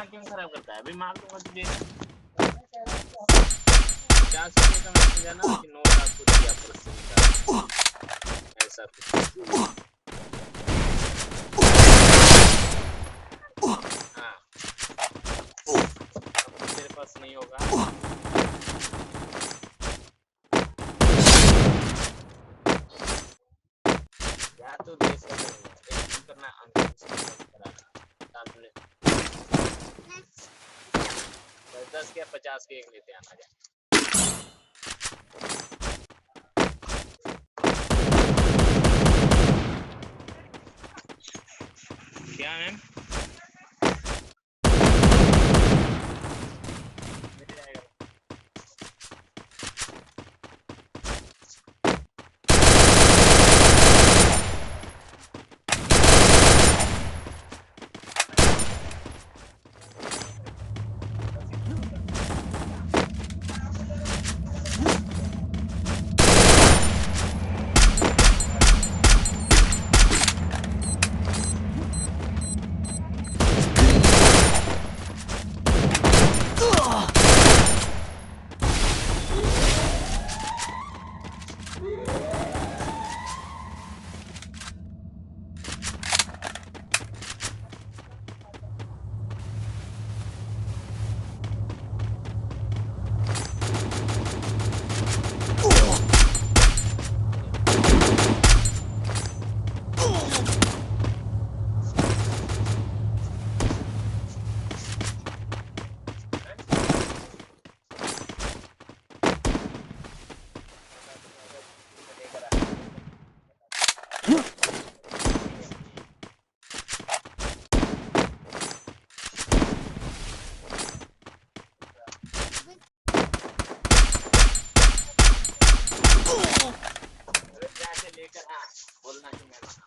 दिमाग क्यों खराब करता है? अभी मार दूंगा तुझे। 50 रुपये का मैसेज है ना कि नोट आपको दिया पर्स से निकाल, ऐसा कुछ। हाँ, अब तो तेरे पास नहीं होगा। या तो देश का करेगा, एक काम करना, अंकल से कराना सामने। 10 या 50 के एक लेते आना जा। क्या मैम? लेकर हाँ बोलना कि मैं बना।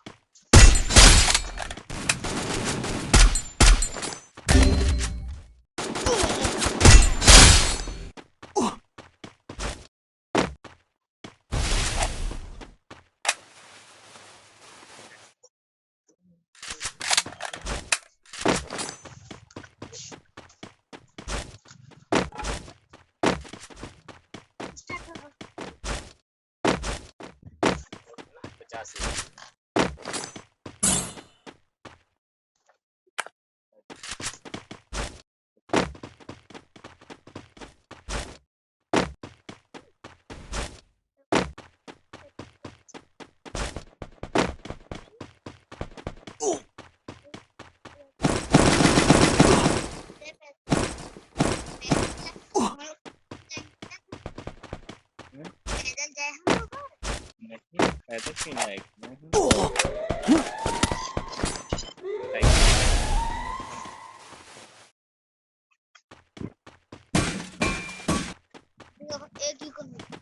पैदल क्यों जाएगा? एक ही को मतलब